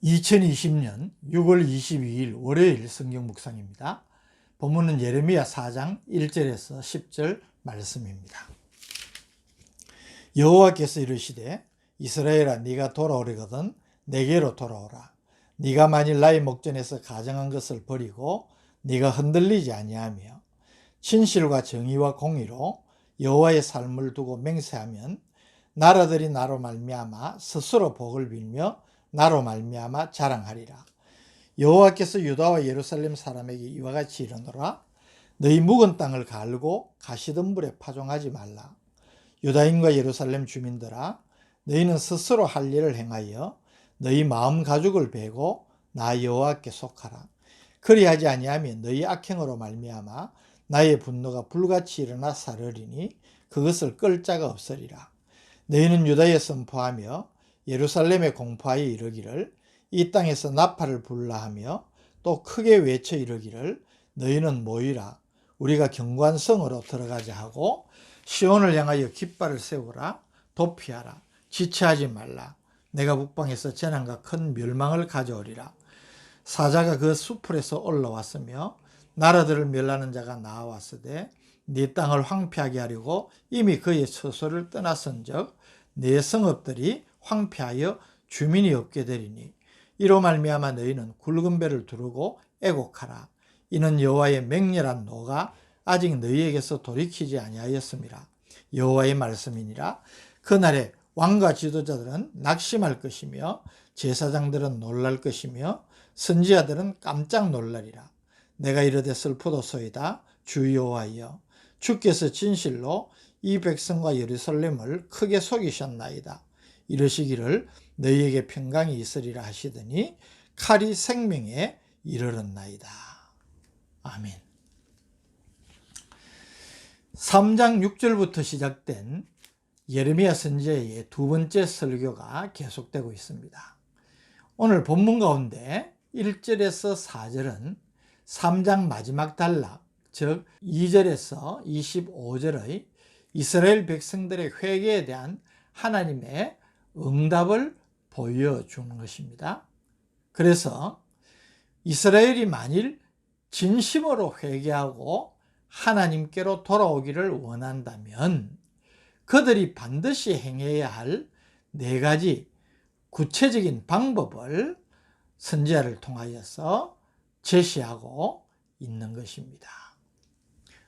2020년 6월 22일 월요일 성경 묵상입니다. 본문은 예레미야 4장 1절에서 10절 말씀입니다. 여호와께서 이르시되 이스라엘아 네가 돌아오려거든 내게로 돌아오라. 네가 만일 나의 목전에서 가정한 것을 버리고 네가 흔들리지 아니하며 진실과 정의와 공의로 여호와의 삶을 두고 맹세하면 나라들이 나로 말미암아 스스로 복을 빌며 나로 말미암아 자랑하리라. 여호와께서 유다와 예루살렘 사람에게 이와 같이 이르노라. 너희 묵은 땅을 갈고 가시덤불에 파종하지 말라. 유다인과 예루살렘 주민들아, 너희는 스스로 할 일을 행하여 너희 마음 가죽을 베고 나 여호와께 속하라. 그리하지 아니하면 너희 악행으로 말미암아 나의 분노가 불같이 일어나 사르리니 그것을 끌 자가 없으리라. 너희는 유다에 선포하며 예루살렘에 공포하여 이르기를 이 땅에서 나팔을 불라 하며 또 크게 외쳐 이르기를 너희는 모이라. 우리가 견고한 성으로 들어가자 하고 시온을 향하여 깃발을 세우라. 도피하라. 지체하지 말라. 내가 북방에서 재난과 큰 멸망을 가져오리라. 사자가 그 수풀에서 올라왔으며 나라들을 멸하는 자가 나와왔으되 네 땅을 황폐하게 하려고 이미 그의 처소를 떠났은즉 네 성읍들이 황폐하여 주민이 없게 되리니 이로 말미암아 너희는 굵은 배를 두르고 애곡하라. 이는 여호와의 맹렬한 노가 아직 너희에게서 돌이키지 아니하였음이라. 여호와의 말씀이니라. 그날에 왕과 지도자들은 낙심할 것이며 제사장들은 놀랄 것이며 선지자들은 깜짝 놀라리라. 내가 이르되 슬프도소이다. 주 여호와여, 주께서 진실로 이 백성과 예루살렘을 크게 속이셨나이다. 이르시기를 너희에게 평강이 있으리라 하시더니 칼이 생명에 이르렀나이다. 아멘. 3장 6절부터 시작된 예레미야 선지자의 두 번째 설교가 계속되고 있습니다. 오늘 본문 가운데 1절에서 4절은 3장 마지막 단락, 즉 2절에서 25절의 이스라엘 백성들의 회개에 대한 하나님의 응답을 보여주는 것입니다. 그래서 이스라엘이 만일 진심으로 회개하고 하나님께로 돌아오기를 원한다면 그들이 반드시 행해야 할 네 가지 구체적인 방법을 선지자를 통하여서 제시하고 있는 것입니다.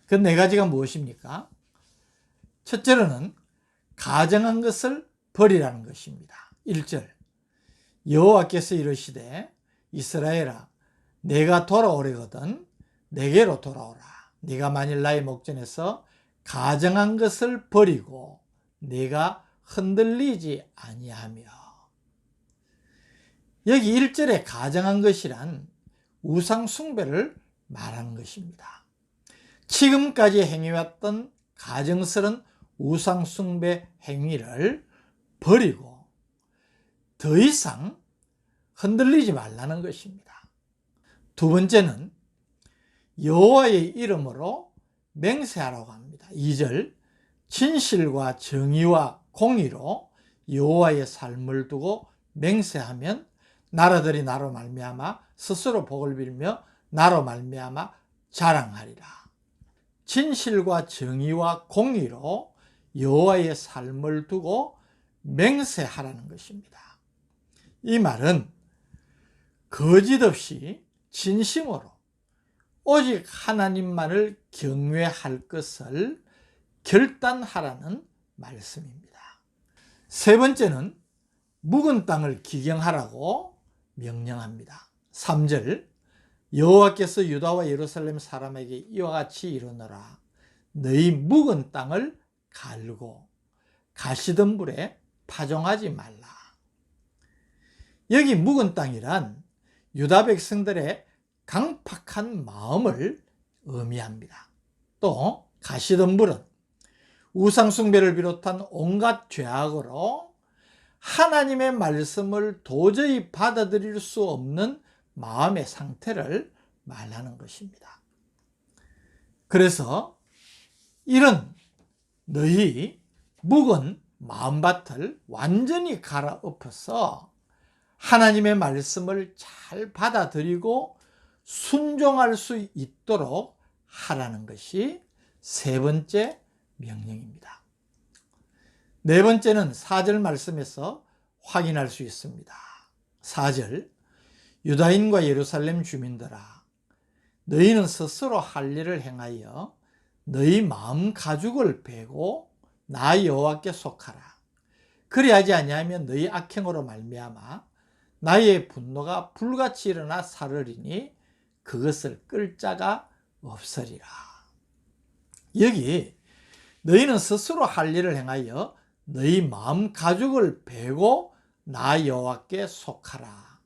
그 네 가지가 무엇입니까? 첫째로는 가정한 것을 버리라는 것입니다. 1절 여호와께서 이르시되 이스라엘아 내가 돌아오려거든 내게로 돌아오라. 네가 만일 나의 목전에서 가정한 것을 버리고 네가 흔들리지 아니하며. 여기 1절에 가정한 것이란 우상 숭배를 말하는 것입니다. 지금까지 행해왔던 가정스러운 우상 숭배 행위를 버리고 더 이상 흔들리지 말라는 것입니다. 두 번째는 여호와의 이름으로 맹세하라고 합니다. 2절 진실과 정의와 공의로 여호와의 삶을 두고 맹세하면 나라들이 나로 말미암아 스스로 복을 빌며 나로 말미암아 자랑하리라. 진실과 정의와 공의로 여호와의 삶을 두고 맹세하라는 것입니다. 이 말은 거짓 없이 진심으로 오직 하나님만을 경외할 것을 결단하라는 말씀입니다. 세 번째는 묵은 땅을 기경하라고 명령합니다. 3절 여호와께서 유다와 예루살렘 사람에게 이와 같이 이르노라. 너희 묵은 땅을 갈고 가시덤불에 파종하지 말라. 여기 묵은 땅이란 유다 백성들의 강팍한 마음을 의미합니다. 또 가시덤불은 우상숭배를 비롯한 온갖 죄악으로 하나님의 말씀을 도저히 받아들일 수 없는 마음의 상태를 말하는 것입니다. 그래서 이런 너희 묵은 마음밭을 완전히 갈아엎어서 하나님의 말씀을 잘 받아들이고 순종할 수 있도록 하라는 것이 세 번째 명령입니다. 네 번째는 4절 말씀에서 확인할 수 있습니다. 4절, 유다인과 예루살렘 주민들아, 너희는 스스로 할 일을 행하여 너희 마음 가죽을 베고 나 여호와께 속하라. 그리하지 아니하면 너희 악행으로 말미암아 나의 분노가 불같이 일어나 사르리니 그것을 끌 자가 없으리라. 여기 너희는 스스로 할 일을 행하여 너희 마음 가죽을 베고 나 여호와께 속하라.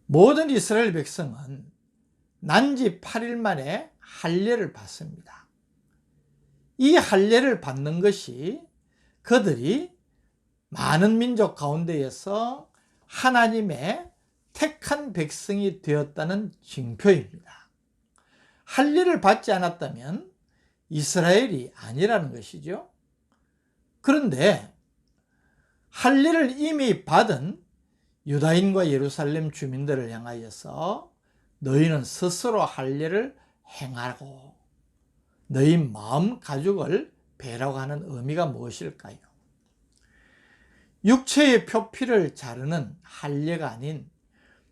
모든 이스라엘 백성은 난지 8일 만에 할례를 받습니다. 이 할례를 받는 것이 그들이 많은 민족 가운데에서 하나님의 택한 백성이 되었다는 징표입니다. 할례를 받지 않았다면 이스라엘이 아니라는 것이죠. 그런데 할례를 이미 받은 유다인과 예루살렘 주민들을 향하여서 너희는 스스로 할례를 행하고 너희 마음 가죽을 베라고 하는 의미가 무엇일까요? 육체의 표피를 자르는 할례가 아닌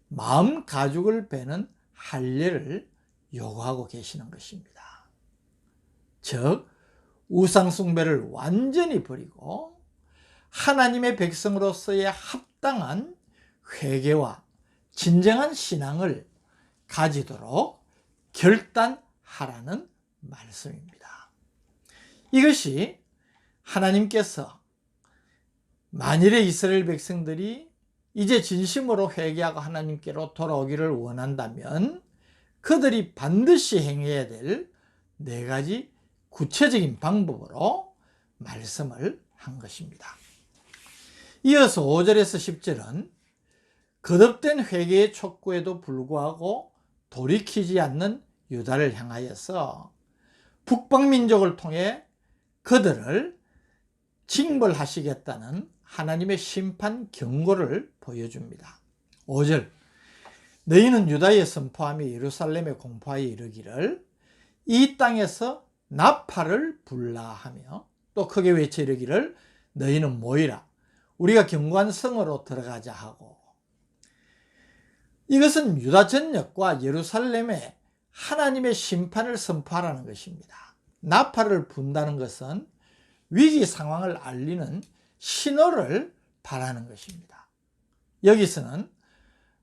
마음 가죽을 베는 할례를 요구하고 계시는 것입니다. 즉 우상 숭배를 완전히 버리고 하나님의 백성으로서의 합당한 회개와 진정한 신앙을 가지도록 결단하라는 말씀입니다. 이것이 하나님께서 만일에 이스라엘 백성들이 이제 진심으로 회개하고 하나님께로 돌아오기를 원한다면 그들이 반드시 행해야 될 4가지 구체적인 방법으로 말씀을 한 것입니다. 이어서 5절에서 10절은 거듭된 회개의 촉구에도 불구하고 돌이키지 않는 유다를 향하여서 북방민족을 통해 그들을 징벌하시겠다는 하나님의 심판 경고를 보여줍니다. 5절, 너희는 유다에 선포하며 예루살렘에 공포하여 이르기를 이 땅에서 나팔을 불라 하며 또 크게 외쳐 이르기를 너희는 모이라 우리가 견고한 성으로 들어가자 하고, 이것은 유다 전역과 예루살렘에 하나님의 심판을 선포하라는 것입니다. 나팔을 분다는 것은 위기 상황을 알리는 신호를 바라는 것입니다. 여기서는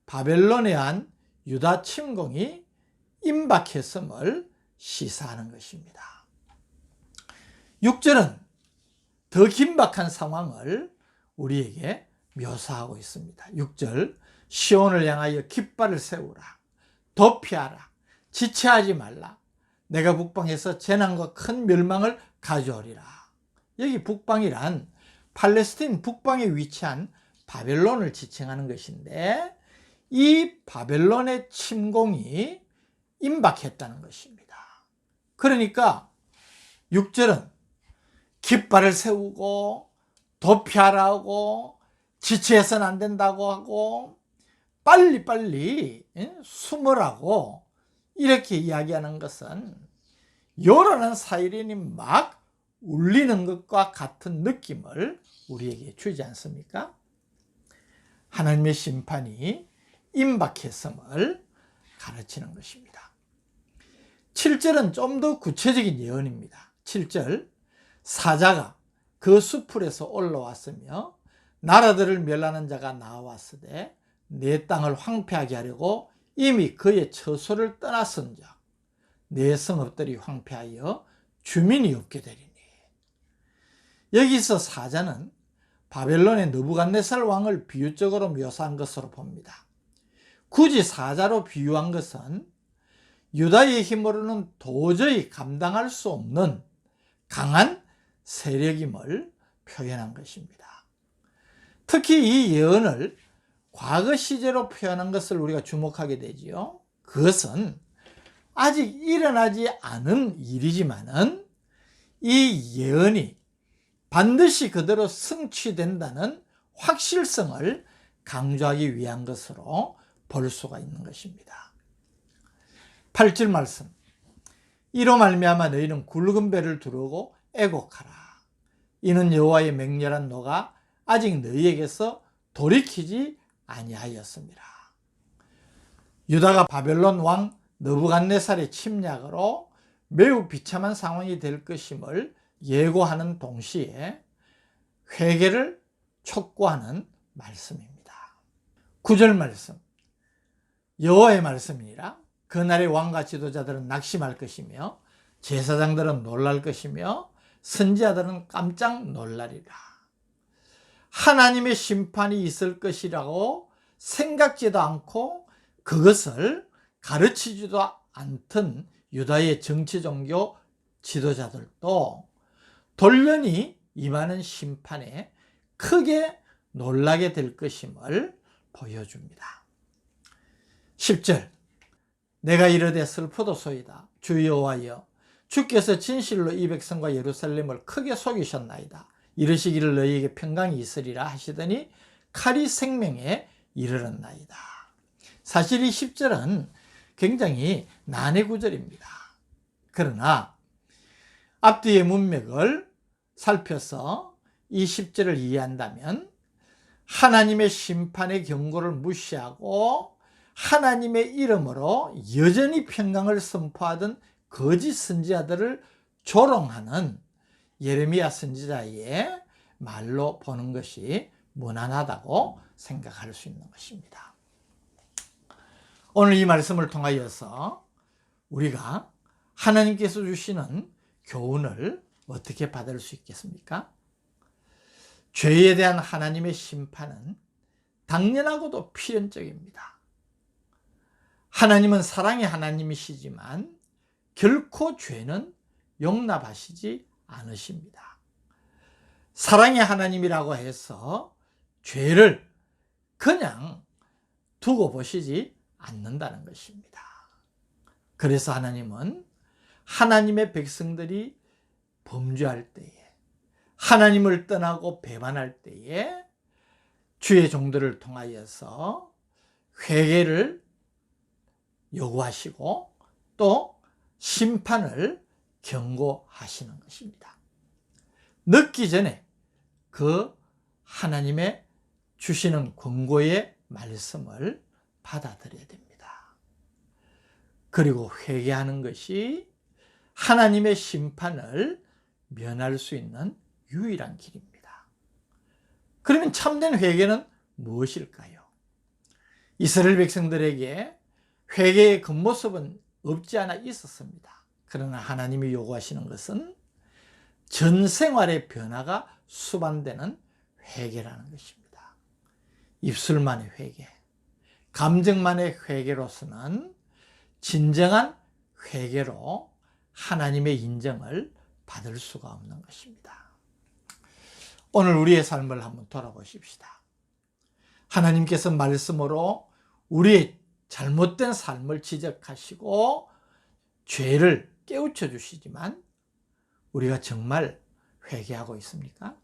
바벨론에 한 유다 침공이 임박했음을 시사하는 것입니다. 6절은 더 긴박한 상황을 우리에게 묘사하고 있습니다. 6절, 시온을 향하여 깃발을 세우라, 도피하라, 지체하지 말라, 내가 북방에서 재난과 큰 멸망을 가져오리라. 여기 북방이란 팔레스틴 북방에 위치한 바벨론을 지칭하는 것인데 이 바벨론의 침공이 임박했다는 것입니다. 그러니까 6절은 깃발을 세우고 도피하라고 지체해서는 안 된다고 하고 빨리빨리 숨으라고 이렇게 이야기하는 것은 요란한 사이렌이 막 울리는 것과 같은 느낌을 우리에게 주지 않습니까? 하나님의 심판이 임박했음을 가르치는 것입니다. 7절은 좀 더 구체적인 예언입니다. 7절, 사자가 그 수풀에서 올라왔으며 나라들을 멸하는 자가 나왔으되 내 땅을 황폐하게 하려고 이미 그의 처소를 떠났은즉 내 성읍들이 황폐하여 주민이 없게 되리니. 여기서 사자는 바벨론의 느부갓네살 왕을 비유적으로 묘사한 것으로 봅니다. 굳이 사자로 비유한 것은 유다의 힘으로는 도저히 감당할 수 없는 강한 세력임을 표현한 것입니다. 특히 이 예언을 과거 시제로 표현한 것을 우리가 주목하게 되지요. 그것은 아직 일어나지 않은 일이지만은 이 예언이 반드시 그대로 성취된다는 확실성을 강조하기 위한 것으로 볼 수가 있는 것입니다. 8절 말씀. 이로 말미암아 너희는 굵은 배를 두르고 애곡하라. 이는 여호와의 맹렬한 노가 아직 너희에게서 돌이키지 아니하였습니다. 유다가 바벨론 왕 느부갓네살의 침략으로 매우 비참한 상황이 될 것임을 예고하는 동시에 회개를 촉구하는 말씀입니다. 9절 말씀. 여호와의 말씀이니라. 그날의 왕과 지도자들은 낙심할 것이며 제사장들은 놀랄 것이며 선지자들은 깜짝 놀라리라. 하나님의 심판이 있을 것이라고 생각지도 않고 그것을 가르치지도 않던 유다의 정치 종교 지도자들도 돌연히 임하는 심판에 크게 놀라게 될 것임을 보여줍니다. 10절. 내가 이르되 슬프도소이다. 주 여호와여, 주께서 진실로 이 백성과 예루살렘을 크게 속이셨나이다. 이르시기를 너희에게 평강이 있으리라 하시더니 칼이 생명에 이르렀나이다. 사실 이 10절은 굉장히 난해 구절입니다. 그러나 앞뒤의 문맥을 살펴서 이 10절을 이해한다면 하나님의 심판의 경고를 무시하고 하나님의 이름으로 여전히 평강을 선포하던 거짓 선지자들을 조롱하는 예레미야 선지자의 말로 보는 것이 무난하다고 생각할 수 있는 것입니다. 오늘 이 말씀을 통하여서 우리가 하나님께서 주시는 교훈을 어떻게 받을 수 있겠습니까? 죄에 대한 하나님의 심판은 당연하고도 필연적입니다. 하나님은 사랑의 하나님이시지만 결코 죄는 용납하시지 않으십니다. 사랑의 하나님이라고 해서 죄를 그냥 두고 보시지 않는다는 것입니다. 그래서 하나님은 하나님의 백성들이 범죄할 때에, 하나님을 떠나고 배반할 때에 주의 종들을 통하여서 회개를 요구하시고 또 심판을 경고하시는 것입니다. 늦기 전에 그 하나님의 주시는 권고의 말씀을 받아들여야 됩니다. 그리고 회개하는 것이 하나님의 심판을 면할 수 있는 유일한 길입니다. 그러면 참된 회개는 무엇일까요? 이스라엘 백성들에게 회개의 겉모습은 없지 않아 있었습니다. 그러나 하나님이 요구하시는 것은 전 생활의 변화가 수반되는 회개라는 것입니다. 입술만의 회개, 감정만의 회개로서는 진정한 회개로 하나님의 인정을 받을 수가 없는 것입니다. 오늘 우리의 삶을 한번 돌아보십시다. 하나님께서 말씀으로 우리의 잘못된 삶을 지적하시고 죄를 깨우쳐 주시지만 우리가 정말 회개하고 있습니까?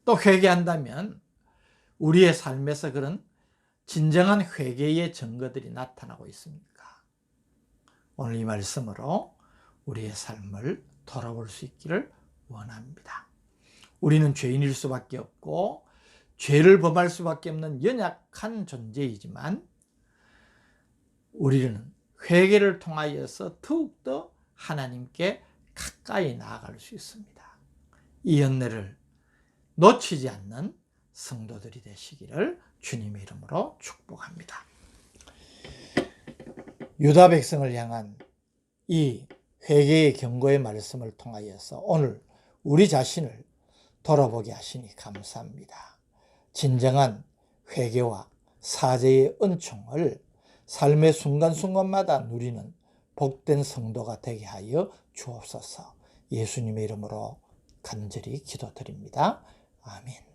또 회개한다면 우리의 삶에서 그런 진정한 회개의 증거들이 나타나고 있습니까? 오늘 이 말씀으로 우리의 삶을 돌아볼 수 있기를 원합니다. 우리는 죄인일 수밖에 없고 죄를 범할 수밖에 없는 연약한 존재이지만 우리는 회개를 통하여서 더욱더 하나님께 가까이 나아갈 수 있습니다. 이 은혜를 놓치지 않는 성도들이 되시기를 주님의 이름으로 축복합니다. 유다 백성을 향한 이 회개의 경고의 말씀을 통하여서 오늘 우리 자신을 돌아보게 하시니 감사합니다. 진정한 회개와 사죄의 은총을 삶의 순간순간마다 누리는 복된 성도가 되게 하여 주옵소서. 예수님의 이름으로 간절히 기도드립니다. 아멘.